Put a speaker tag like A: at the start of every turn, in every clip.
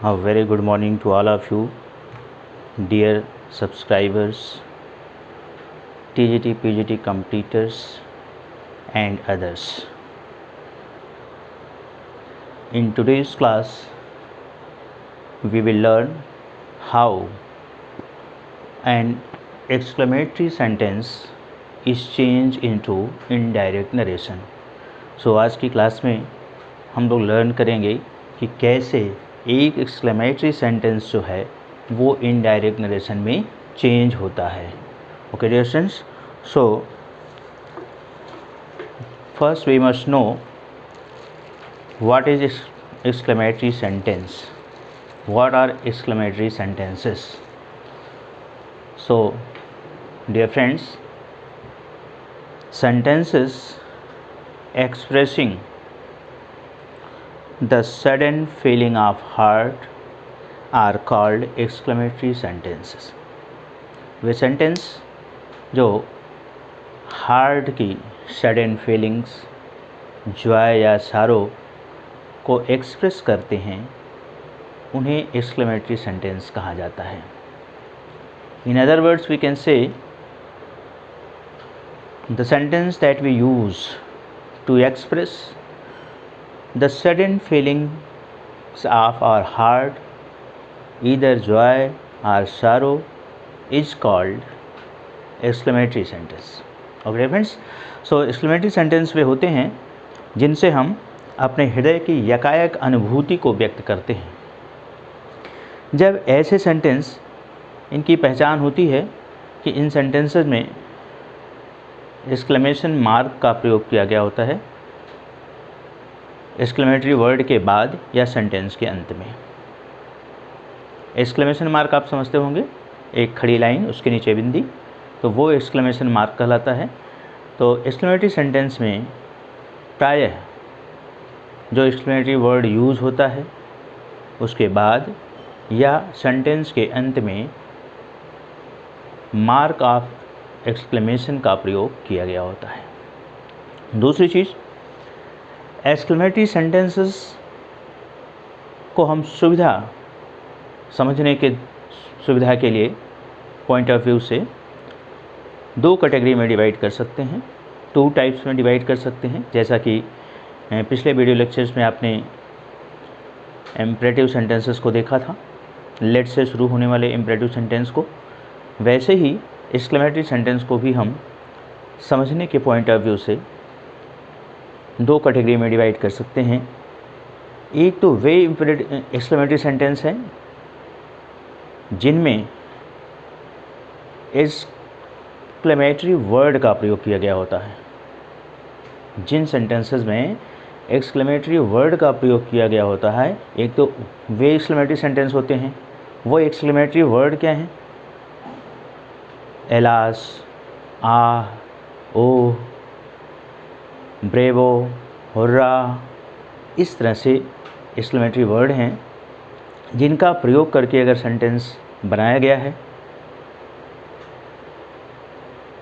A: A very good morning to all of you, dear subscribers, TGT, PGT completers and others. In today's class, we will learn how an exclamatory sentence is changed into indirect narration. So आज की class में हम लोग learn करेंगे कि कैसे एक exclamatory sentence जो है वो इनडायरेक्ट नरेशन में चेंज होता है. Okay dear students, so first we must know what is exclamatory sentence. What are exclamatory sentences? So dear friends, sentences expressing the sudden feeling of heart are called exclamatory sentences. Way sentence जो heart की sudden feelings, Joy या सारो को express करते हैं उन्हें exclamatory sentence कहा जाता है. In other words we can say the sentence that we use to express the sudden feelings of our heart, either joy or sorrow, is called exclamatory sentence. Okay friends, so exclamatory sentence वे होते हैं जिनसे हम अपने हृदय की यकायक अनुभूति को व्यक्त करते हैं. जब ऐसे सेंटेंस, इनकी पहचान होती है कि इन सेंटेंसेस में एक्सक्लेमेशन मार्क का प्रयोग किया गया होता है एक्सक्लेमेटरी वर्ड के बाद या सेंटेंस के अंत में. एक्सक्लेमेशन मार्क आप समझते होंगे, एक खड़ी लाइन उसके नीचे बिंदी, तो वो एक्सक्लेमेशन मार्क कहलाता है. तो एक्सक्लेमेटरी सेंटेंस में प्रायः जो एक्सक्लेमेटरी वर्ड यूज़ होता है उसके बाद या सेंटेंस के अंत में मार्क ऑफ एक्सक्लेमेशन का प्रयोग किया गया होता है. दूसरी चीज़, एक्सक्लेमेटरी सेंटेंसेस को हम समझने के सुविधा के लिए पॉइंट ऑफ व्यू से दो कैटेगरी में डिवाइड कर सकते हैं, टू टाइप्स में डिवाइड कर सकते हैं. जैसा कि पिछले वीडियो लेक्चर्स में आपने इम्परेटिव सेंटेंसेस को देखा था, लेट से शुरू होने वाले इम्परेटिव सेंटेंस को, वैसे ही एक्सक्लेमेटरी सेंटेंस को भी हम समझने के पॉइंट ऑफ व्यू से दो कैटेगरी में डिवाइड कर सकते हैं. एक तो वे एक्सक्लेमेटरी सेंटेंस हैं जिनमें एक्सक्लेमेटरी वर्ड का प्रयोग किया गया होता है. जिन सेंटेंसेस में एक्सक्लेमेटरी वर्ड का प्रयोग किया गया होता है, एक तो वे एक्सक्लेमेटरी सेंटेंस होते हैं. वो एक्सक्लेमेटरी वर्ड क्या हैं? एलास, आ, ओ, ब्रेवो, हुर्रा, इस तरह से एक्सक्लेमेटरी वर्ड हैं जिनका प्रयोग करके अगर सेंटेंस बनाया गया है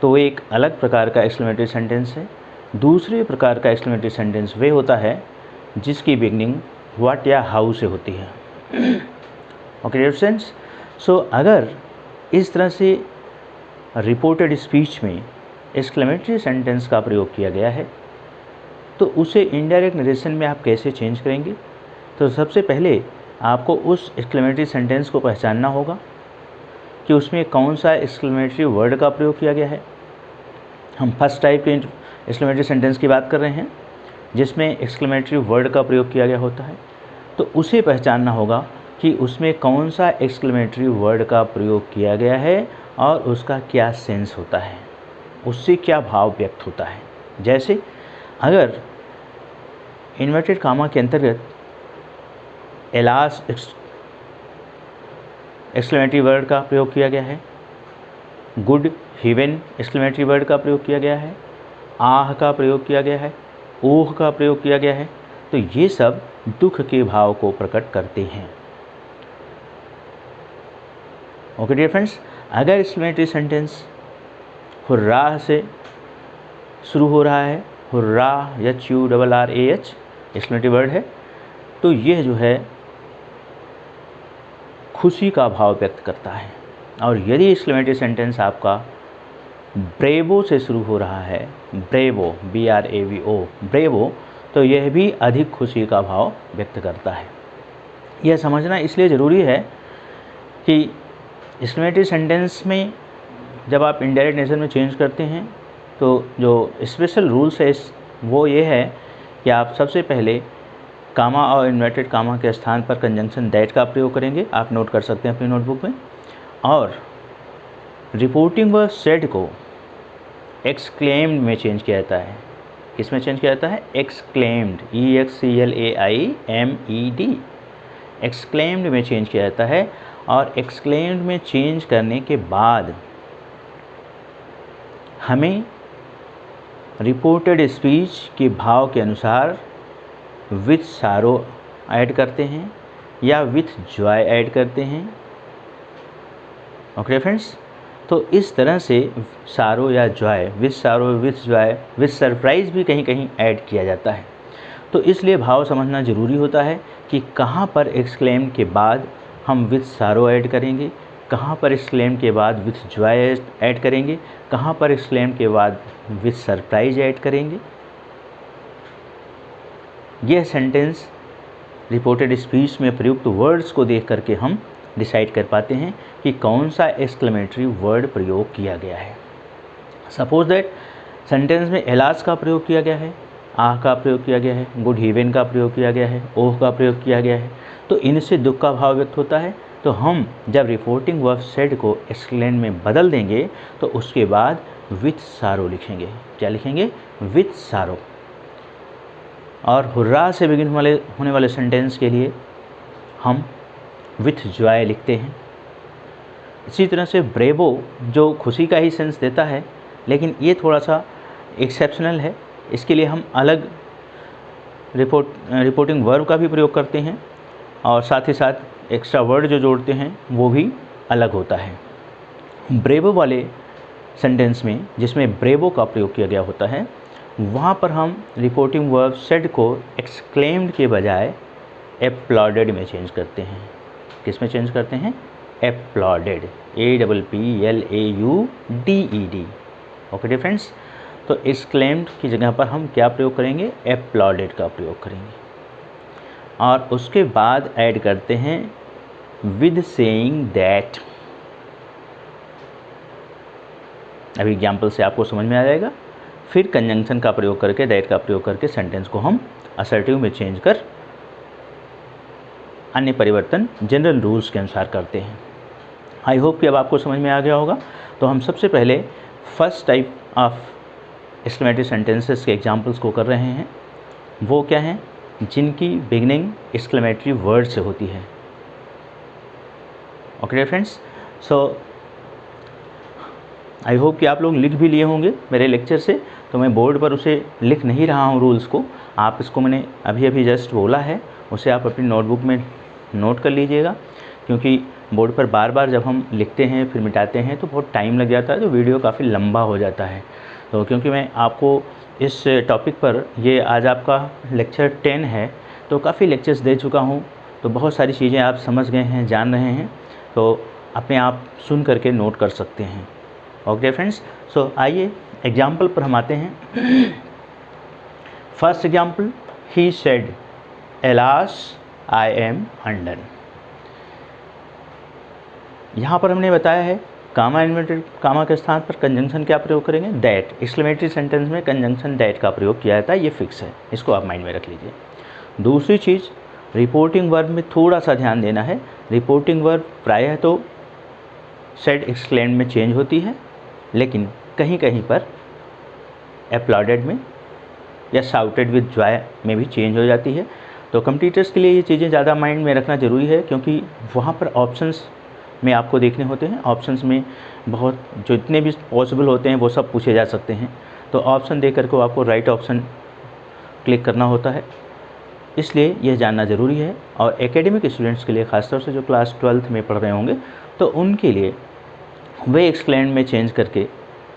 A: तो वो एक अलग प्रकार का एक्सक्लेमेटरी सेंटेंस है. दूसरे प्रकार का एक्सक्लेमेटरी सेंटेंस वे होता है जिसकी बिगनिंग व्हाट या हाउ से होती है. ओके डियर फ्रेंड्स, सो अगर इस तरह से रिपोर्टेड स्पीच में एक्सक्लेमेटरी सेंटेंस का प्रयोग किया गया है तो उसे इनडायरेक्ट नरेशन में आप कैसे चेंज करेंगे? तो सबसे पहले आपको उस एक्सक्लेमेटरी सेंटेंस को पहचानना होगा कि उसमें कौन सा एक्सक्लेमेटरी वर्ड का प्रयोग किया गया है. हम फर्स्ट टाइप के एक्सक्लेमेटरी सेंटेंस की बात कर रहे हैं जिसमें एक्सक्लेमेटरी वर्ड का प्रयोग किया गया होता है. तो उसे पहचानना होगा कि उसमें कौन सा एक्सक्लेमेटरी वर्ड का प्रयोग किया गया है और उसका क्या सेंस होता है, उससे क्या भाव व्यक्त होता है. जैसे अगर इन्वर्टेड कामा के अंतर्गत एलास एक्सक्लेमेटरी वर्ड का प्रयोग किया गया है, गुड हेवन एक्सक्लेमेटरी वर्ड का प्रयोग किया गया है, आह का प्रयोग किया गया है, ओह का प्रयोग किया गया है, तो ये सब दुख के भाव को प्रकट करते हैं. ओके डियर फ्रेंड्स, अगर एक्सक्लेमेटरी सेंटेंस हुर्राह से शुरू हो रहा है, हुर्राह, HURRAH एक्सक्लेमेटरी वर्ड है, तो यह जो है खुशी का भाव व्यक्त करता है। और यदि एक्सक्लेमेटरी सेंटेंस आपका ब्रेवो से शुरू हो रहा है, ब्रेवो, BRAVO, ब्रेवो, तो यह भी अधिक खुशी का भाव व्यक्त करता है। यह समझना इसलिए ज़रूरी है कि एक्सक्लेमेटरी सेंटेंस में जब आप इनडायरेक्ट नेचर में चेंज करते हैं तो जो स्पेशल रूल्स है वो ये है कि आप सबसे पहले कामा और इन्वर्टेड कामा के स्थान पर कंजंक्शन दैट का प्रयोग करेंगे, आप नोट कर सकते हैं अपनी नोटबुक में। और रिपोर्टिंग वर्ब सेड को एक्सक्लेम्ड में चेंज किया जाता है। किस में चेंज किया जाता है? एक्सक्लेम्ड, EXCLAIMED, एक्सक्लेम्ड में चेंज किया जाता है। और एक्सक्लेम्ड में चेंज करने के बाद हमें रिपोर्टेड स्पीच के भाव के अनुसार विथ सारो ऐड करते हैं या विथ जॉय ऐड करते हैं। ओके फ्रेंड्स, तो इस तरह से सारो या जॉय, विथ सारो, विथ जॉय, विथ सरप्राइज़ भी कहीं कहीं ऐड किया जाता है। तो इसलिए भाव समझना ज़रूरी होता है कि कहाँ पर एक्सक्लेम के बाद हम विथ सारो ऐड करेंगे, कहाँ पर एक्सक्लेम के बाद विथ जॉय ऐड करेंगे, कहाँ पर एक्सक्लेम के बाद विथ सरप्राइज ऐड करेंगे। यह सेंटेंस रिपोर्टेड स्पीच में प्रयुक्त वर्ड्स को देख करके हम डिसाइड कर पाते हैं कि कौन सा एक्सक्लेमेटरी वर्ड प्रयोग किया गया है। सपोज दैट सेंटेंस में एलास का प्रयोग किया गया है, आह का प्रयोग किया गया है, गुड हेवन का प्रयोग किया गया है, ओह का प्रयोग किया गया है, तो इनसे दुख का भाव व्यक्त होता है। तो हम जब रिपोर्टिंग वर्ब सेड को एक्सक्लेम में बदल देंगे तो उसके बाद विथ सारो लिखेंगे। क्या लिखेंगे? विथ सारो। और हुर्रा से बिगिन होने वाले सेंटेंस के लिए हम विथ जॉय लिखते हैं। इसी तरह से ब्रेवो जो खुशी का ही सेंस देता है, लेकिन ये थोड़ा सा एक्सेप्शनल है, इसके लिए हम अलग रिपोर्टिंग वर्ब का भी प्रयोग करते हैं और साथ ही साथ एक्स्ट्रा वर्ड जो जोड़ते हैं वो भी अलग होता है। ब्रेवो वाले सेंटेंस में जिसमें ब्रेवो का प्रयोग किया गया होता है, वहाँ पर हम रिपोर्टिंग वर्ब सेड को एक्सक्लेम्ड के बजाय एप्लॉडेड में चेंज करते हैं। किस में चेंज करते हैं? Applauded, APPLAUDED। ओके फ्रेंड्स, तो एक्सक्लेम्ड की जगह पर हम क्या प्रयोग करेंगे? एप्लॉडेड का प्रयोग करेंगे। और उसके बाद ऐड करते हैं विद सेइंग दैट। अभी एग्जाम्पल से आपको समझ में आ जाएगा। फिर कंजंक्शन का प्रयोग करके, दैट का प्रयोग करके सेंटेंस को हम असर्टिव में चेंज कर अन्य परिवर्तन जनरल रूल्स के अनुसार करते हैं। आई होप कि अब आपको समझ में आ गया होगा। तो हम सबसे पहले first type of exclamatory sentences के एग्जाम्पल्स को कर रहे हैं। वो क्या हैं? जिनकी बिगनिंग एक्सक्लेमेटरी वर्ड से होती है। Okay friends, so I hope कि आप लोग लिख भी लिए होंगे मेरे लेक्चर से, तो मैं बोर्ड पर उसे लिख नहीं रहा हूँ रूल्स को। आप इसको मैंने अभी अभी जस्ट बोला है, उसे आप अपनी नोटबुक में नोट कर लीजिएगा, क्योंकि बोर्ड पर बार बार जब हम लिखते हैं फिर मिटाते हैं तो बहुत टाइम लग जाता है, तो वीडियो काफ़ी लंबा हो जाता है। तो क्योंकि मैं आपको इस टॉपिक पर, ये आज आपका लेक्चर 10 है, तो काफ़ी लेक्चर्स दे चुका हूँ, तो बहुत सारी चीज़ें आप समझ गए हैं, जान रहे हैं, तो अपने आप सुन करके नोट कर सकते हैं। ओके फ्रेंड्स, सो आइए एग्जाम्पल पर हम आते हैं। First example, he said alas I am undone. यहाँ पर हमने बताया है कामा इन्वर्टेड कामा के स्थान पर कंजंक्शन क्या प्रयोग करेंगे? दैट। एक्सक्लेमेटरी सेंटेंस में कंजंक्शन दैट का प्रयोग किया जाता है, ये फिक्स है, इसको आप माइंड में रख लीजिए। दूसरी चीज़, रिपोर्टिंग वर्ब में थोड़ा सा ध्यान देना है। रिपोर्टिंग वर्ब प्रायः तो सेड एक्सक्लेम्ड में चेंज होती है, लेकिन कहीं कहीं पर एप्लॉडेड में या शाउटेड विद जॉय में भी चेंज हो जाती है। तो कंप्यूटर्स के लिए ये चीज़ें ज़्यादा माइंड में रखना ज़रूरी है, क्योंकि वहाँ पर ऑप्शंस में आपको देखने होते हैं। ऑप्शंस में बहुत जो इतने भी पॉसिबल होते हैं वो सब पूछे जा सकते हैं, तो ऑप्शन देख करके आपको राइट ऑप्शन क्लिक करना होता है, इसलिए यह जानना ज़रूरी है। और एकेडमिक स्टूडेंट्स के लिए, ख़ासतौर से जो क्लास 12th में पढ़ रहे होंगे, तो उनके लिए वे एक्सक्लेम्ड में चेंज करके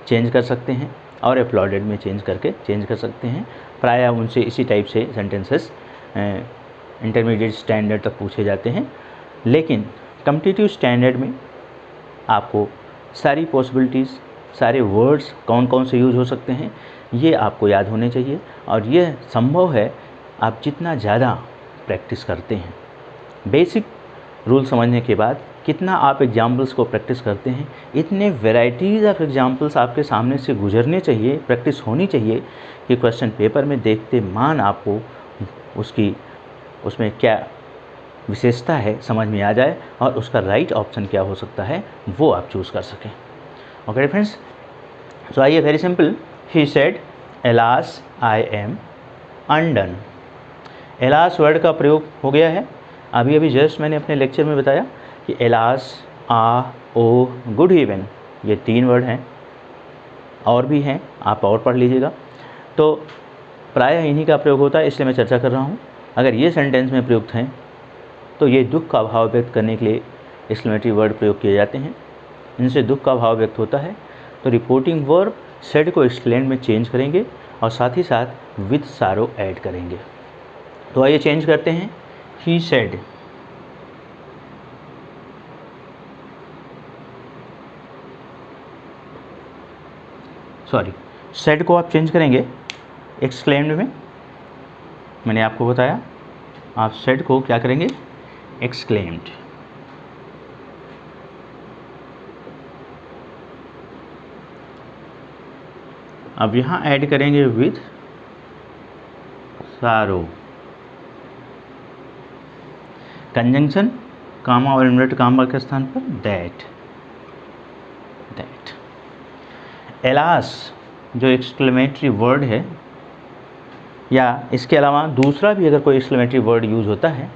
A: चेंज कर सकते हैं और एप्लॉडेड में चेंज करके चेंज कर सकते हैं। प्रायः उनसे इसी टाइप से सेंटेंसेस इंटरमीडिएट स्टैंडर्ड तक पूछे जाते हैं। लेकिन कॉम्पिटिटिव स्टैंडर्ड में आपको सारी पॉसिबिलिटीज़, सारे वर्ड्स कौन कौन से यूज हो सकते हैं ये आपको याद होने चाहिए, और यह संभव है आप जितना ज़्यादा प्रैक्टिस करते हैं, बेसिक रूल समझने के बाद कितना आप एग्जाम्पल्स को प्रैक्टिस करते हैं, इतने वेराइटीज़ ऑफ एग्जाम्पल्स आपके सामने से गुजरने चाहिए, प्रैक्टिस होनी चाहिए कि क्वेश्चन पेपर में देखते मान आपको उसमें क्या विशेषता है समझ में आ जाए, और उसका राइट ऑप्शन क्या हो सकता है वो आप चूज़ कर सकें। ओके फ्रेंड्स, सो आइए, very simple, he said alas I am undone. Alas word का प्रयोग हो गया है। अभी अभी जस्ट मैंने अपने लेक्चर में बताया कि एलास, आ, ओ, गुड इवन, ये 3 वर्ड हैं, और भी हैं, आप और पढ़ लीजिएगा। तो प्रायः इन्हीं का प्रयोग होता है, इसलिए मैं चर्चा कर रहा हूँ। अगर ये सेंटेंस में प्रयुक्त हैं तो ये दुख का भाव व्यक्त करने के लिए एक्सक्लेमेटरी वर्ड प्रयोग किए जाते हैं, इनसे दुख का भाव व्यक्त होता है। तो रिपोर्टिंग वर्ब सेड को एक्सक्लेम में चेंज करेंगे और साथ ही साथ विथ सारो ऐड करेंगे। तो आइए चेंज करते हैं, ही सेड, सॉरी, सेड को आप चेंज करेंगे एक्सक्लेम्ड में। मैंने आपको बताया आप सेड को क्या करेंगे, एक्सक्लेम्ड। अब यहाँ ऐड करेंगे विथ सारो, कंजंक्शन, कामा और इन्वर्टेड कामा के स्थान पर दैट। एलास जो एक्सक्लेमेटरी वर्ड है, या इसके अलावा दूसरा भी अगर कोई एक्सक्लेमेटरी वर्ड यूज़ होता है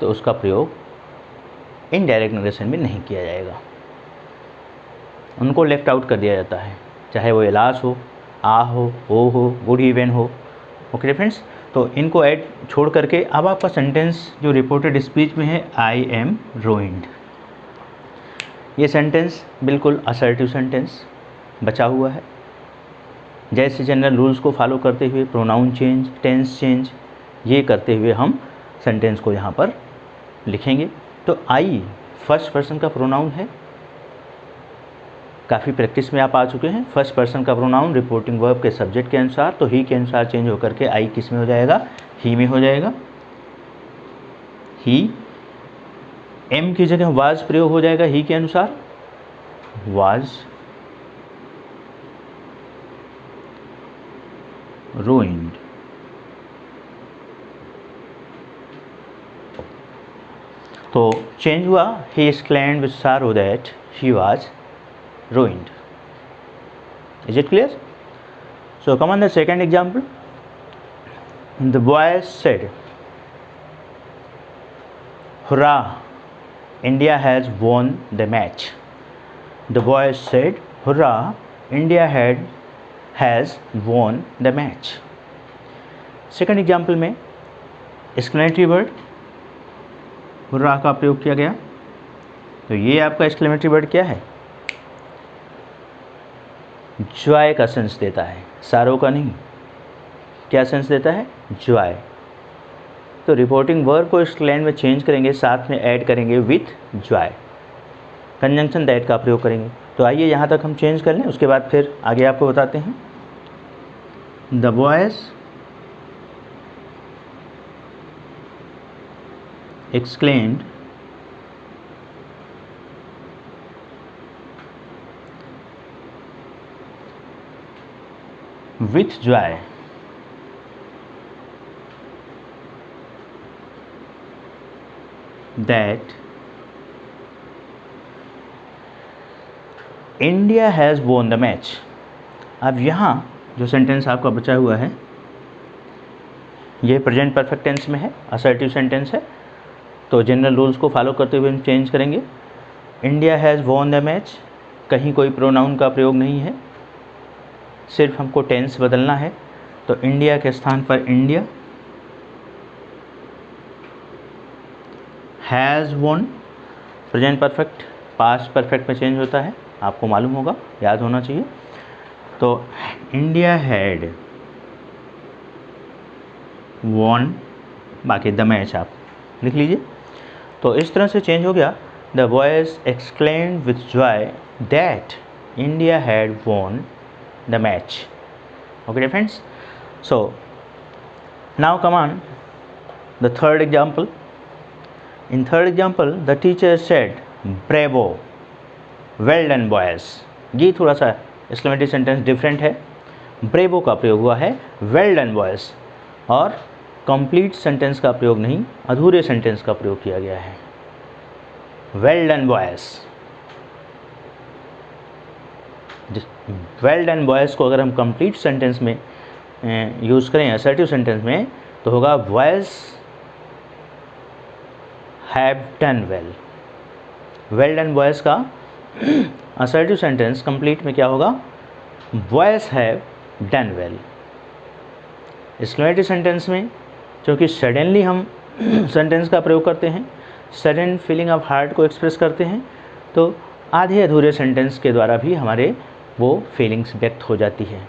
A: तो उसका प्रयोग इनडायरेक्ट नरेशन में नहीं किया जाएगा, उनको लेफ्ट आउट कर दिया जाता है, चाहे वो एलास हो, आ हो, ओ हो, गुड इवन हो। ओके फ्रेंड्स, तो इनको ऐड छोड़ करके अब आपका सेंटेंस जो रिपोर्टेड स्पीच में है, आई एम रोइंड, ये सेंटेंस बिल्कुल असर्टिव सेंटेंस बचा हुआ है। जैसे जनरल रूल्स को फॉलो करते हुए प्रोनाउन चेंज, टेंस चेंज, ये करते हुए हम सेंटेंस को यहाँ पर लिखेंगे। तो आई फर्स्ट पर्सन का प्रोनाउन है, काफ़ी प्रैक्टिस में आप आ चुके हैं। फर्स्ट पर्सन का प्रोनाउन रिपोर्टिंग वर्ब के सब्जेक्ट के अनुसार, तो ही के अनुसार चेंज होकर के आई किस में हो जाएगा, ही में हो जाएगा। ही, एम की जगह वाज प्रयोग हो जाएगा ही के अनुसार, वाज ruined। तो चेंज हुआ, he exclaimed with sorrow that he was ruined। Is it clear? So come on the second example, the boy said, hurrah, India has won the match। The boy said, hurrah, India has won the match। Second example में exclamatory word hurrah का प्रयोग किया गया। तो ये आपका exclamatory word क्या है, जॉय का सेंस देता है, सारो का नहीं। क्या सेंस देता है, जॉय। तो रिपोर्टिंग वर्ब को एक्सक्लेम में चेंज करेंगे, साथ में ऐड करेंगे विथ जॉय, कंजंक्शन दैट का प्रयोग करेंगे। तो आइए यहाँ तक हम चेंज कर लें, उसके बाद फिर आगे आपको बताते हैं। The boys exclaimed with joy that India has won the match। अब यहाँ जो सेंटेंस आपका बचा हुआ है ये प्रेजेंट परफेक्ट टेंस में है, असर्टिव सेंटेंस है। तो जनरल रूल्स को फॉलो करते हुए हम चेंज करेंगे। India has won the match, कहीं कोई प्रोनाउन का प्रयोग नहीं है, सिर्फ हमको टेंस बदलना है। तो इंडिया के स्थान पर India, has won present perfect past perfect में चेंज होता है, आपको मालूम होगा, याद होना चाहिए। तो इंडिया हैड वॉन, बाकी द मैच आप लिख लीजिए। तो इस तरह से चेंज हो गया। The boys exclaimed with Joy that India had won the match. Okay friends, so now come on the third example. In third example, the teacher said, "Bravo, well done, boys." ये थोड़ा सा exclamatory sentence different है। Bravo का प्रयोग हुआ है well done boys, और complete sentence का प्रयोग नहीं, अधूरे सेंटेंस का प्रयोग किया गया है। Well done boys, well done boys को अगर हम कंप्लीट सेंटेंस में यूज़ करें, असर्टिव सेंटेंस में, तो होगा boys have done well. Well done boys का असर्टिव सेंटेंस कंप्लीट में क्या होगा? Boys have done well. Exclamatory sentence में क्योंकि सडनली हम सेंटेंस का प्रयोग करते हैं, सडन फीलिंग ऑफ हार्ट को एक्सप्रेस करते हैं, तो आधे अधूरे सेंटेंस के द्वारा भी हमारे वो फीलिंग्स व्यक्त हो जाती है।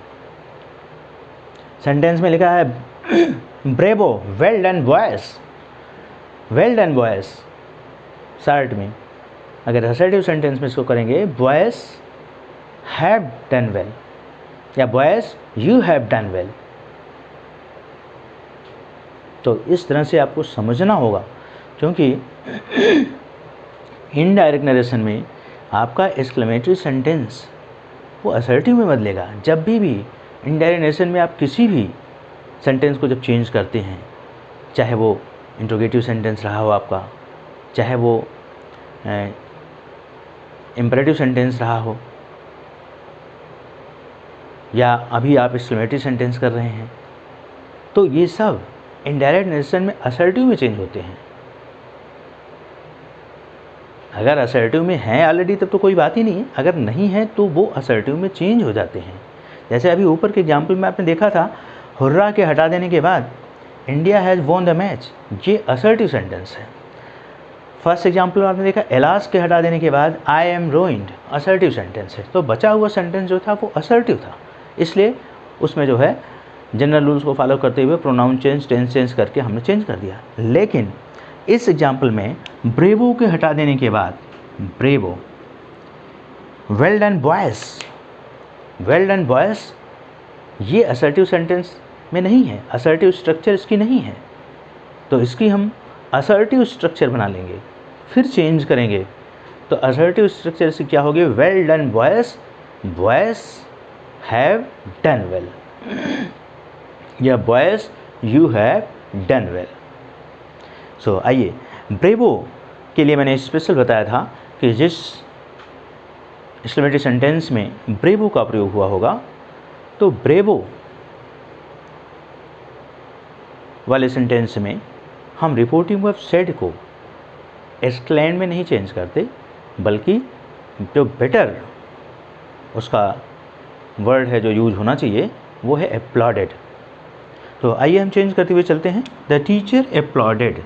A: सेंटेंस में लिखा है bravo well done boys, well done boys short में, अगर असर्टिव सेंटेंस में इसको करेंगे बॉयज हैव डन वेल या boys you have done well. तो इस तरह से आपको समझना होगा, क्योंकि इनडायरेक्ट नरेशन में आपका एक्सक्लेमेटरी सेंटेंस वो असर्टिव में बदलेगा। जब भी इनडायरेक्ट नरेशन में आप किसी भी सेंटेंस को जब चेंज करते हैं, चाहे वो इंट्रोगेटिव सेंटेंस रहा हो आपका, चाहे वो इम्परेटिव सेंटेंस रहा हो, या अभी आप एक्सक्लेमेटरी सेंटेंस कर रहे हैं, तो ये सब इनडायरेक्ट नरेशन में असर्टिव में चेंज होते हैं। अगर असर्टिव में हैं ऑलरेडी तब तो कोई बात ही नहीं है, अगर नहीं है तो वो असर्टिव में चेंज हो जाते हैं। जैसे अभी ऊपर के एग्जाम्पल में आपने देखा था, हुर्रा के हटा देने के बाद India has won the match, ये असर्टिव सेंटेंस है। फर्स्ट एग्जाम्पल में आपने देखा एलास के हटा देने के बाद आई एम रोइंड, असर्टिव सेंटेंस है। तो बचा हुआ सेंटेंस जो था वो असर्टिव था, इसलिए उसमें जो है जनरल रूल्स को फॉलो करते हुए प्रोनाउन चेंज, टेंस चेंज करके हमने चेंज कर दिया। लेकिन इस एग्जाम्पल में ब्रेवो के हटा देने के बाद bravo well done boys, well done boys ये असर्टिव सेंटेंस में नहीं है, असर्टिव स्ट्रक्चर इसकी नहीं है, तो इसकी हम असर्टिव स्ट्रक्चर बना लेंगे, फिर चेंज करेंगे। तो असर्टिव स्ट्रक्चर से क्या होगी? Well done boys, boys have done well, या boys you have done well. So आइए, ब्रेवो के लिए मैंने स्पेशल बताया था कि जिस एक्सक्लेमेटरी सेंटेंस में ब्रेवो का प्रयोग हुआ होगा, तो ब्रेवो वाले सेंटेंस में हम रिपोर्टिंग वर्ब सेड को एक्सक्लेम में नहीं चेंज करते, बल्कि जो बेटर उसका वर्ड है जो यूज होना चाहिए वो है एप्लॉडेड। तो आइए हम चेंज करते हुए चलते हैं। The teacher applauded,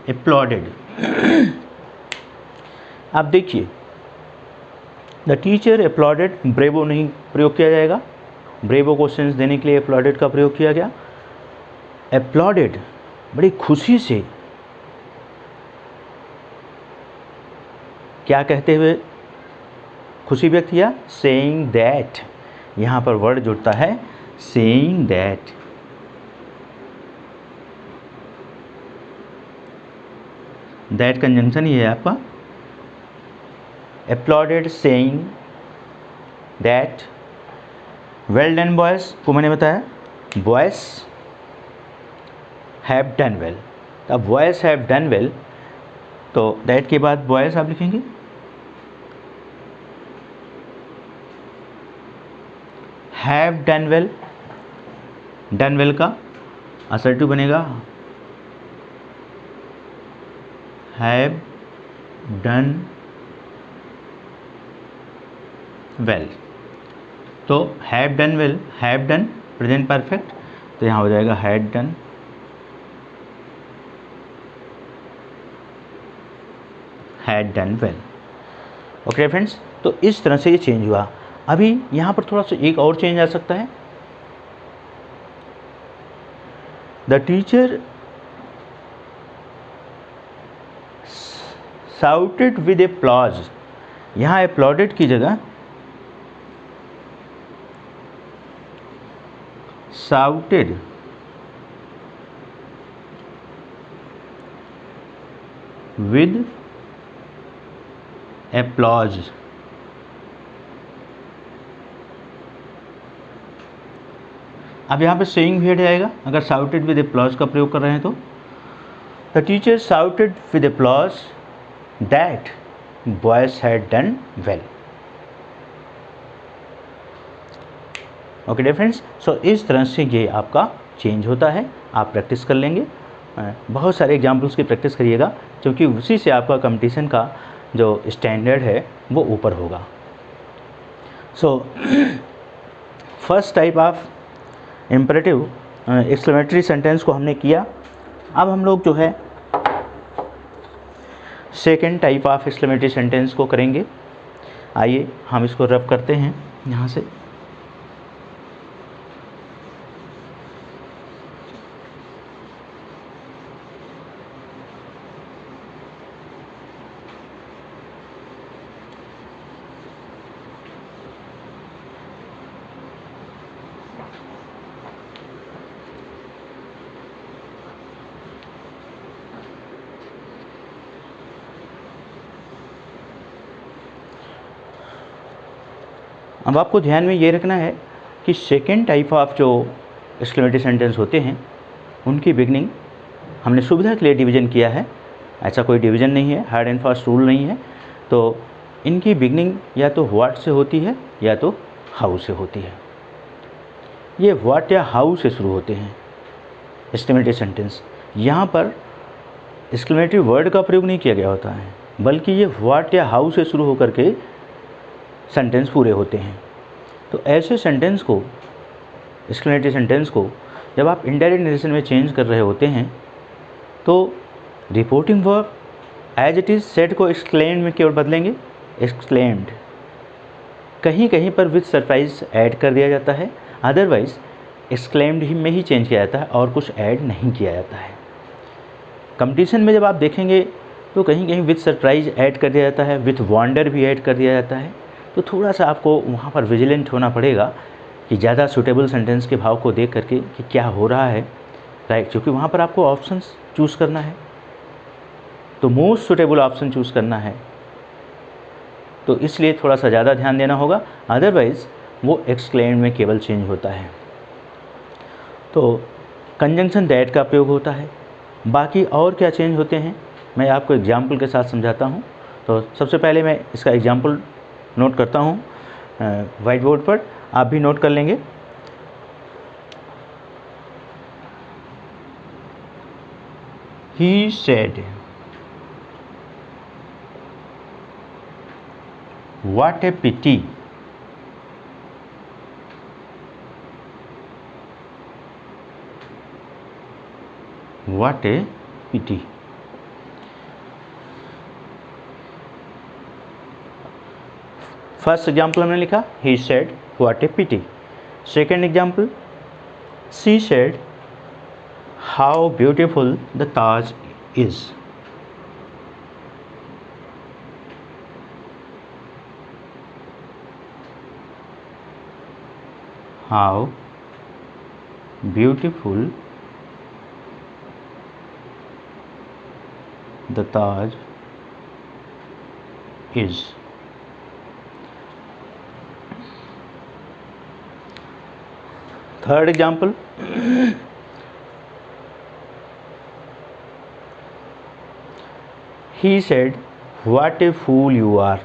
A: applauded. आप देखिए, द टीचर एप्लॉडेड, ब्रेवो नहीं प्रयोग किया जाएगा, ब्रेवो को सेंस देने के लिए एप्लॉडेड का प्रयोग किया गया। एप्लॉडेड बड़ी खुशी से क्या कहते हुए खुशी व्यक्त किया? सेइंग दैट, यहाँ पर वर्ड जुड़ता है सेइंग दैट। दैट कंजंक्शन ही है आपका। applauded saying that well done boys को मैंने बताया boys have done well। अब boys have done well, तो that के बाद boys आप लिखेंगे have done well, done well का असर्टिव बनेगा have done वेल। तो have done well, have done present perfect, तो यहाँ हो जाएगा had done, had done well. Okay friends, तो इस तरह से ये चेंज हुआ। अभी यहाँ पर थोड़ा सा एक और चेंज आ सकता है, the teacher shouted with applause, यहाँ एप्लॉडेड की जगह शाउटेड विद एप्लॉज। अब यहाँ पे सेइंग भी हट जाएगा अगर शाउटेड विद एप्लॉज का प्रयोग कर रहे हैं तो। The teacher shouted with applause that boys had done well. Okay dear friends, so इस तरह से ये आपका चेंज होता है। आप प्रैक्टिस कर लेंगे, बहुत सारे एग्जाम्पल्स की प्रैक्टिस करिएगा, क्योंकि उसी से आपका कंपटीशन का जो स्टैंडर्ड है वो ऊपर होगा। So first type of imperative exclamatory sentence को हमने किया। अब हम लोग जो है second type of exclamatory sentence को करेंगे। आइए हम इसको रब करते हैं यहाँ से। अब आपको ध्यान में ये रखना है कि सेकेंड टाइप ऑफ जो एक्सक्लेमेटरी सेंटेंस होते हैं उनकी बिगनिंग हमने सुविधा के लिए डिवीज़न किया है, ऐसा कोई डिवीज़न नहीं है, हार्ड एंड फास्ट रूल नहीं है। तो इनकी बिगनिंग या तो व्हाट से होती है या तो हाउ से होती है। ये व्हाट या हाउ से शुरू होते हैं एक्सक्लेमेटरी सेंटेंस। यहाँ पर एक्सक्लेमेटरी वर्ड का प्रयोग नहीं किया गया होता है, बल्कि ये व्हाट या हाउ से शुरू होकर के सेंटेंस पूरे होते हैं। तो ऐसे सेंटेंस को, एक्सक्लेमेटरी सेंटेंस को जब आप इनडायरेक्ट नरेशन में चेंज कर रहे होते हैं तो reporting verb as it is said को एक्सक्लेम्ड में केवल बदलेंगे, एक्सक्लेम्ड। कहीं कहीं पर विद सरप्राइज ऐड कर दिया जाता है, अदरवाइज एक्सक्लेम्ड ही में ही चेंज किया जाता है और कुछ ऐड नहीं किया जाता है। कंपटीशन में जब आप देखेंगे तो कहीं कहीं विद सरप्राइज ऐड कर दिया जाता है, विद वंडर भी ऐड कर दिया जाता है। तो थोड़ा सा आपको वहाँ पर विजिलेंट होना पड़ेगा कि ज़्यादा सूटेबल सेंटेंस के भाव को देख करके कि क्या हो रहा है, राइट, क्योंकि वहाँ पर आपको ऑप्शंस चूज़ करना है, तो मोस्ट सूटेबल ऑप्शन चूज़ करना है, तो इसलिए थोड़ा सा ज़्यादा ध्यान देना होगा, अदरवाइज़ वो एक्सक्लेम्ड में केवल चेंज होता है। तो कंजंक्शन दैट का प्रयोग होता है। बाकी और क्या चेंज होते हैं मैं आपको एग्जाम्पल के साथ समझाता हूँ। तो सबसे पहले मैं इसका एग्जाम्पल नोट करता हूँ वाइट बोर्ड पर, आप भी नोट कर लेंगे। He said what a pity what a pity. First example हमने लिखा he said what a pity. Second example she said how beautiful the Taj is. How beautiful the Taj is. Third example he said what a fool you are।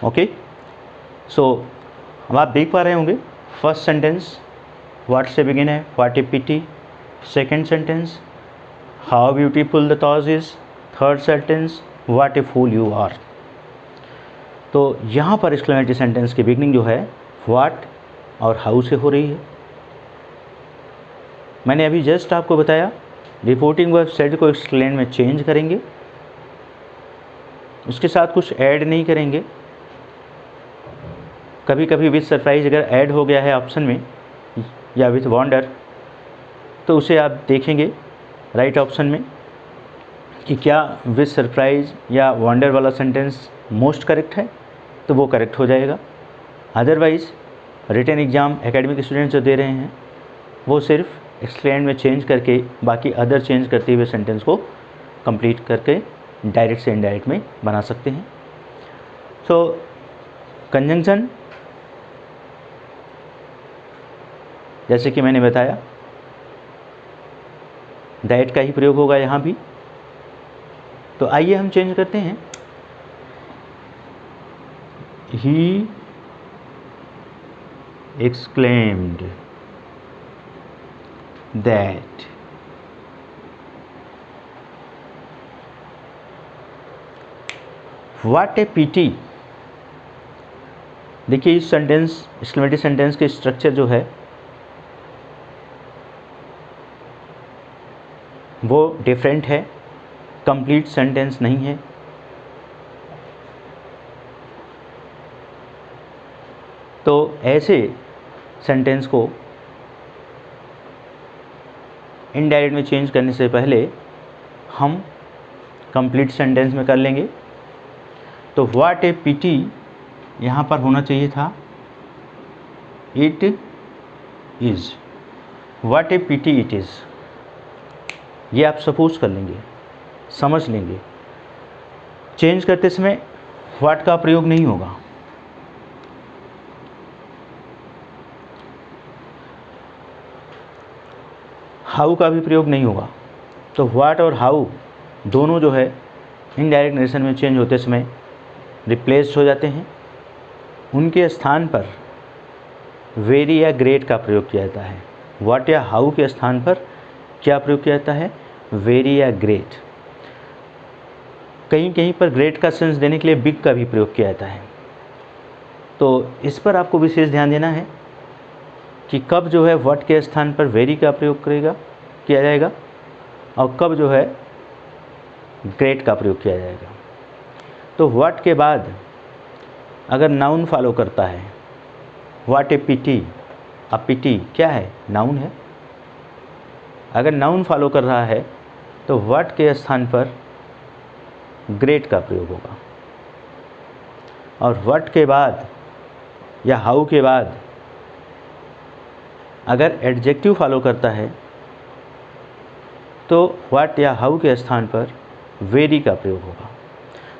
A: Okay, so अब आप देख पा रहे होंगे first sentence what से begin है, what a pity. Second sentence how beautiful the Taj is. Third sentence what a fool you are. तो यहाँ पर एक्सक्लेमेटरी सेंटेंस की बिगनिंग जो है व्हाट और हाउ से हो रही है। मैंने अभी जस्ट आपको बताया रिपोर्टिंग वर्ब सेड को एक्सक्लेम में चेंज करेंगे, उसके साथ कुछ ऐड नहीं करेंगे। कभी कभी विद सरप्राइज अगर ऐड हो गया है ऑप्शन में या विथ वॉन्डर, तो उसे आप देखेंगे राइट ऑप्शन में कि क्या विद सरप्राइज या वॉन्डर वाला सेंटेंस मोस्ट करेक्ट है, तो वो करेक्ट हो जाएगा। Otherwise written exam academic students जो दे रहे हैं वो सिर्फ एक्सक्लेम में चेंज करके बाकी अदर चेंज करते हुए सेंटेंस को कंप्लीट करके डायरेक्ट से इनडायरेक्ट में बना सकते हैं। सो कंजंक्शन जैसे कि मैंने बताया दैट का ही प्रयोग होगा यहाँ भी। तो आइए हम चेंज करते हैं, ही exclaimed that what A PT. देखिए इस सेंटेंस एक्सक्लेमेटरी सेंटेंस के स्ट्रक्चर जो है वो डिफरेंट है, कंप्लीट सेंटेंस नहीं है। तो ऐसे सेंटेंस को इनडायरेक्ट में चेंज करने से पहले हम कंप्लीट सेंटेंस में कर लेंगे। तो व्हाट ए पीटी यहाँ पर होना चाहिए था it is, what A PT it is. ये आप सपोज कर लेंगे, समझ लेंगे। चेंज करते समय व्हाट का प्रयोग नहीं होगा। हाउ का भी प्रयोग नहीं होगा। तो व्हाट और हाउ दोनों जो है इनडायरेक्ट नरेशन में चेंज होते समय रिप्लेस्ड हो जाते हैं। उनके स्थान पर वेरी या ग्रेट का प्रयोग किया जाता है। व्हाट या हाउ के स्थान पर क्या प्रयोग किया जाता है? वेरी या ग्रेट। कहीं कहीं पर ग्रेट का सेंस देने के लिए बिग का भी प्रयोग किया जाता है। तो इस पर आपको विशेष ध्यान देना है कि कब जो है व्हाट के स्थान पर वेरी का प्रयोग किया जाएगा और कब जो है ग्रेट का प्रयोग किया जाएगा। तो व्हाट के बाद अगर नाउन फॉलो करता है, व्हाट ए पीटी, अब पीटी क्या है? नाउन है। अगर नाउन फॉलो कर रहा है तो व्हाट के स्थान पर ग्रेट का प्रयोग होगा और व्हाट के बाद या हाउ के बाद अगर एडजेक्टिव फॉलो करता है तो व्हाट या हाउ के स्थान पर वेरी का प्रयोग होगा।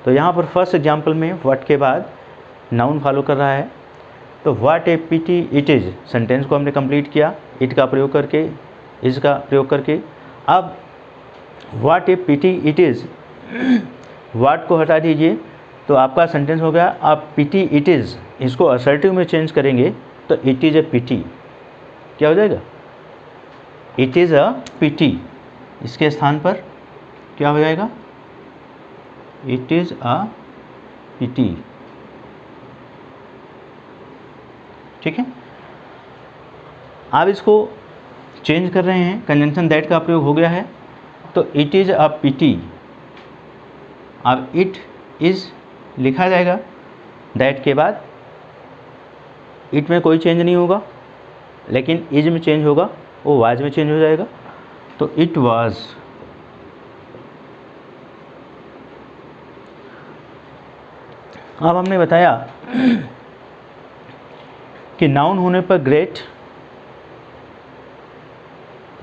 A: तो यहाँ पर फर्स्ट एग्जांपल में व्हाट के बाद नाउन फॉलो कर रहा है तो what A PT it is sentence को हमने कंप्लीट किया इट का प्रयोग करके, इज का प्रयोग करके। अब what A PT it is, what को हटा दीजिए तो आपका सेंटेंस हो गया अब पीटी इट इज़। इसको असर्टिव में चेंज करेंगे तो इट इज़ ए पीटी, क्या हो जाएगा? It is a PT. इसके स्थान पर क्या हो जाएगा? It is a PT. ठीक है। आप इसको चेंज कर रहे हैं, कंजंक्शन दैट का प्रयोग हो गया है तो इट इज़ अ पीटी। अब इट इज़ लिखा जाएगा, दैट के बाद इट में कोई चेंज नहीं होगा लेकिन इज में चेंज होगा, वो वाज में चेंज हो जाएगा। तो इट वाज। अब हमने बताया कि नाउन होने पर ग्रेट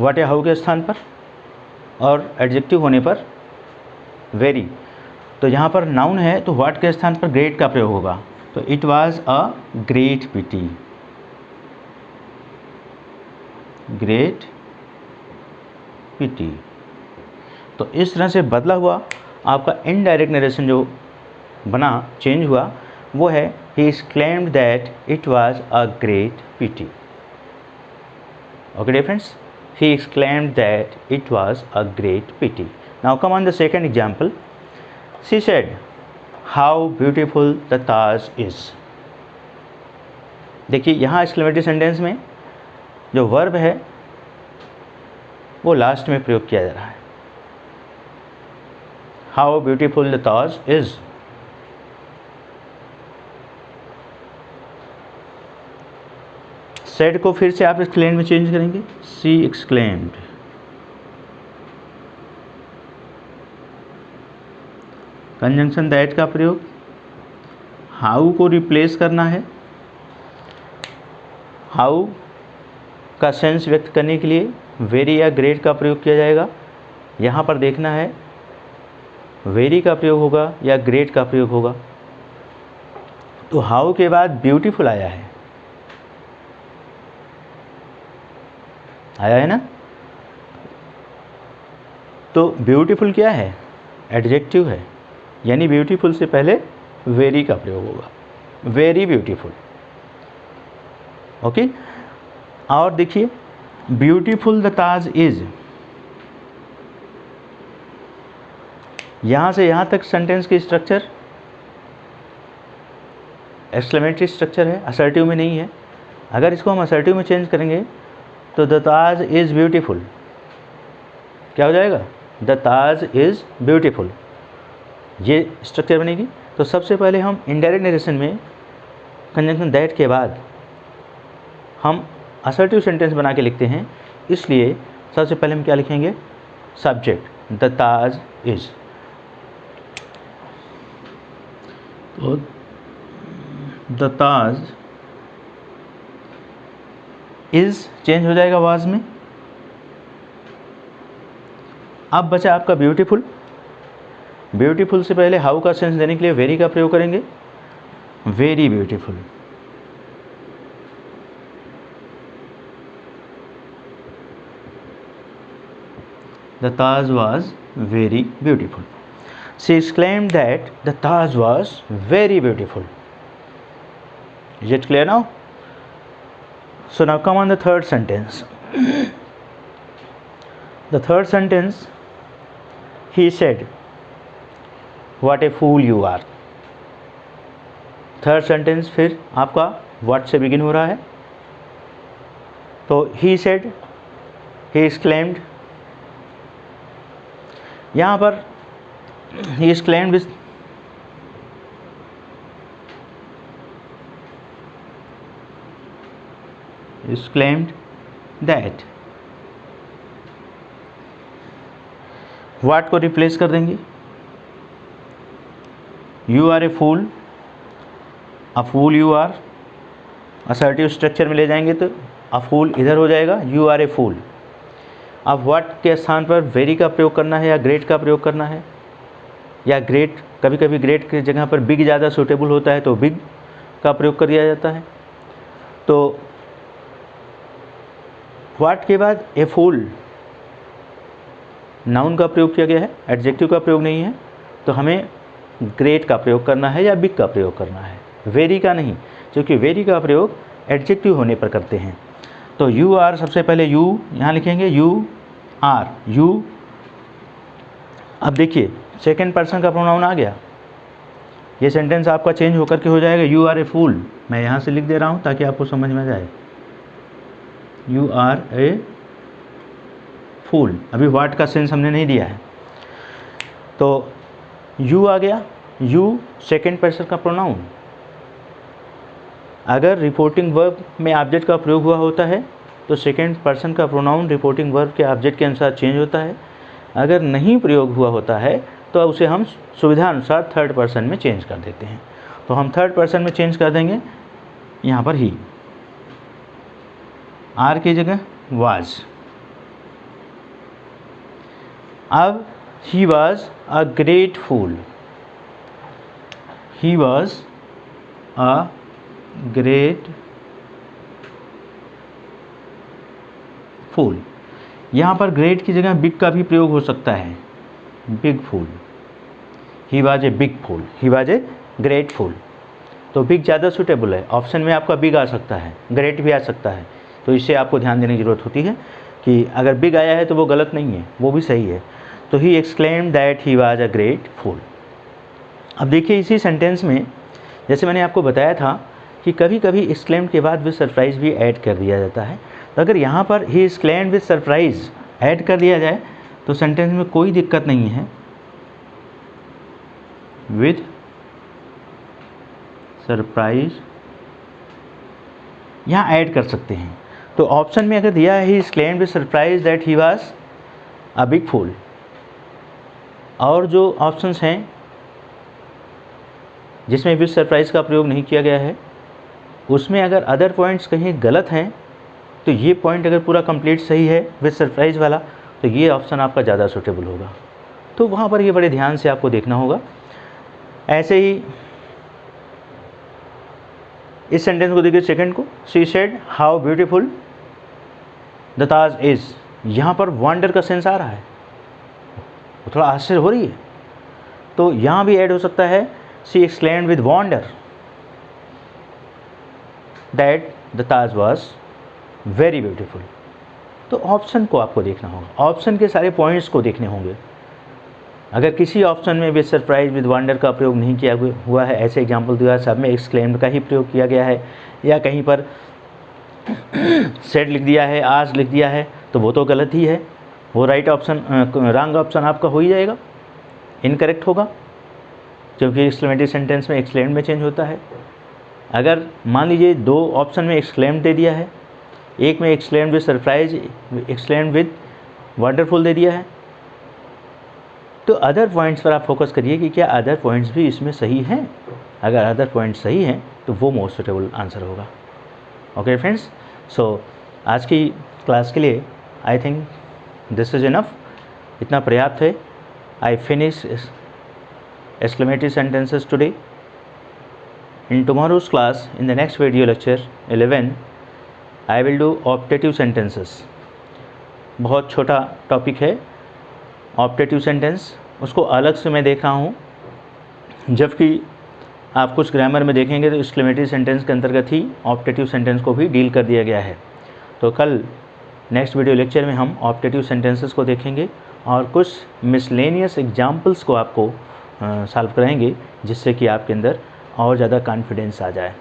A: व्हाट या हाउ के स्थान पर और एडजेक्टिव होने पर वेरी। तो यहाँ पर नाउन है तो व्हाट के स्थान पर ग्रेट का प्रयोग होगा। तो it was a great PT, great PT. तो इस तरह से बदला हुआ आपका इनडायरेक्ट नरेशन जो बना, चेंज हुआ, वो है he exclaimed that it was a great PT. Okay dear friends, he exclaimed that it was a great pity. Now come on the second example. She said how beautiful the Taj is. देखिए यहाँ exclamatory sentence में जो verb है वो last में प्रयोग किया जा रहा है। How beautiful the Taj is. Said को फिर से आप एक्सक्लेम्ड में चेंज करेंगे, शी एक्सक्लेम्ड। कंजंक्शन दैट का प्रयोग, हाउ को रिप्लेस करना है। हाउ का सेंस व्यक्त करने के लिए वेरी या ग्रेट का प्रयोग किया जाएगा। यहाँ पर देखना है वेरी का प्रयोग होगा या ग्रेट का प्रयोग होगा। तो हाउ के बाद ब्यूटीफुल आया है ना। तो ब्यूटीफुल क्या है, एडजेक्टिव है, यानी ब्यूटीफुल से पहले वेरी का प्रयोग होगा, वेरी ब्यूटीफुल। ओके, और देखिए ब्यूटीफुल द ताज इज़, यहाँ से यहाँ तक सेंटेंस की स्ट्रक्चर एक्सक्लेमेटरी स्ट्रक्चर है, असर्टिव में नहीं है। अगर इसको हम असर्टिव में चेंज करेंगे तो द ताज इज़ ब्यूटीफुल क्या हो जाएगा, द ताज इज़ ब्यूटीफुल, ये स्ट्रक्चर बनेगी। तो सबसे पहले हम इनडायरेक्ट नरेशन में कंजंक्शन दैट के बाद हम असर्टिव सेंटेंस बना के लिखते हैं, इसलिए सबसे पहले हम क्या लिखेंगे, सब्जेक्ट द ताज इज़। तो द ताज इज़ चेंज हो जाएगा वाज में। अब बचा आपका ब्यूटीफुल। ब्यूटीफुल से पहले हाउ का सेंस देने के लिए वेरी का प्रयोग करेंगे, very beautiful. The Taj was very beautiful. She exclaimed that the Taj was very beautiful. Is it clear now? So now come on the third sentence. The third sentence, he said, what a fool you are. Third sentence फिर आपका what से begin हो रहा है। तो he said, he exclaimed, यहाँ पर he exclaimed with that, what को रिप्लेस कर देंगे, you are a fool, a fool you are, assertive structure में ले जाएंगे तो a fool इधर हो जाएगा, you are a fool। अब व्हाट के स्थान पर वेरी का प्रयोग करना है या ग्रेट का प्रयोग करना है, या ग्रेट, कभी कभी ग्रेट की जगह पर बिग ज़्यादा सूटेबल होता है तो बिग का प्रयोग कर दिया जाता है। तो व्हाट के बाद ए फूल नाउन का प्रयोग किया गया है, एडजेक्टिव का प्रयोग नहीं है, तो हमें ग्रेट का प्रयोग करना है या बिग का प्रयोग करना है, वेरी का नहीं, क्योंकि वेरी का प्रयोग एडजेक्टिव होने पर करते हैं। तो यू आर, सबसे पहले यू यहाँ लिखेंगे, यू आर, यू। अब देखिए सेकेंड पर्सन का प्रोनाउन आ गया, ये सेंटेंस आपका चेंज होकर के हो जाएगा यू आर ए फूल। मैं यहाँ से लिख दे रहा हूँ ताकि आपको समझ में जाए, यू आर ए फूल। अभी व्हाट का सेंस हमने नहीं दिया है, तो यू आ गया, यू सेकेंड पर्सन का प्रोनाउन। अगर रिपोर्टिंग वर्ब में ऑब्जेक्ट का प्रयोग हुआ होता है तो सेकेंड पर्सन का प्रोनाउन रिपोर्टिंग वर्ब के ऑब्जेक्ट के अनुसार चेंज होता है। अगर नहीं प्रयोग हुआ होता है तो उसे हम सुविधा अनुसार थर्ड पर्सन में चेंज कर देते हैं। तो हम थर्ड पर्सन में चेंज कर देंगे, यहाँ पर ही, आर की जगह वाज। अब he was a great fool, he was a great fool. यहाँ पर ग्रेट की जगह बिग का भी प्रयोग हो सकता है, big fool. He was a big fool, he was a great fool. तो बिग ज़्यादा सूटेबल है, ऑप्शन में आपका बिग आ सकता है, ग्रेट भी आ सकता है। तो इससे आपको ध्यान देने की ज़रूरत होती है कि अगर बिग आया है तो वो गलत नहीं है, वो भी सही है। तो he exclaimed that he was a great fool. अब देखिए इसी सेंटेंस में जैसे मैंने आपको बताया था कि कभी कभी एक्सक्लेम्ड के बाद विद सरप्राइज़ भी ऐड कर दिया जाता है। तो अगर यहाँ पर ही एक्सक्लेम्ड विद सरप्राइज़ ऐड कर दिया जाए तो सेंटेंस में कोई दिक्कत नहीं है, विद सरप्राइज यहाँ ऐड कर सकते हैं। तो ऑप्शन में अगर दिया है he exclaimed with surprise that he was a big fool, और जो ऑप्शंस हैं जिसमें विद सरप्राइज का प्रयोग नहीं किया गया है उसमें अगर अदर पॉइंट्स कहीं गलत हैं तो ये पॉइंट अगर पूरा कंप्लीट सही है विद सरप्राइज वाला तो ये ऑप्शन आपका ज़्यादा सूटेबल होगा। तो वहाँ पर ये बड़े ध्यान से आपको देखना होगा। ऐसे ही इस सेंटेंस को देखिए सेकंड को, she said how beautiful the Taj is. यहाँ पर वंडर का सेंस आ रहा है, थोड़ा आश्चर्य हो रही है, तो यहाँ भी ऐड हो सकता है she exclaimed with wonder that the Taj was very beautiful. तो ऑप्शन को आपको देखना होगा, ऑप्शन के सारे पॉइंट्स को देखने होंगे। अगर किसी ऑप्शन में विद सरप्राइज विद वंडर का प्रयोग नहीं किया हुआ है, ऐसे एग्जाम्पल दिया है, सब में एक्सक्लेम्ड का ही प्रयोग किया गया है, या कहीं पर सेड लिख दिया है, आज लिख दिया है, तो वो तो गलत ही है, वो राइट ऑप्शन रॉन्ग ऑप्शन आपका हो ही जाएगा, इनकरेक्ट होगा, क्योंकि एक्सक्लेमेटरी सेंटेंस में एक्सक्लेम्ड में चेंज होता है। अगर मान लीजिए दो ऑप्शन में एक्सक्लेम्ड दे दिया है, एक में exclaimed with surprise, exclaimed with wonderful दे दिया है, तो अदर पॉइंट्स पर आप फोकस करिए कि क्या अदर पॉइंट्स भी इसमें सही हैं। अगर अदर पॉइंट्स सही हैं तो वो मोस्ट सुटेबल आंसर होगा। ओके फ्रेंड्स, सो आज की क्लास के लिए I think this is enough, इतना पर्याप्त है। I finish exclamatory sentences today. In tomorrow's class, in the next video lecture 11, I will do optative sentences. बहुत छोटा टॉपिक है ऑप्टेटिव सेंटेंस, उसको अलग से मैं देख रहा हूँ, जबकि आप कुछ ग्रामर में देखेंगे तो एक्सक्लेमेटरी सेंटेंस के अंतर्गत ही ऑप्टेटिव सेंटेंस को भी डील कर दिया गया है। तो कल नेक्स्ट वीडियो लेक्चर में हम ऑप्टेटिव सेंटेंसेस को देखेंगे और कुछ मिसलेनियस एग्जाम्पल्स को आपको सॉल्व कराएंगे, जिससे कि आपके अंदर और ज़्यादा कॉन्फिडेंस आ जाए।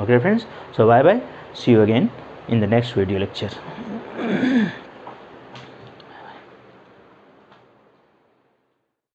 A: Okay friends, so bye bye, see you again in the next video lecture.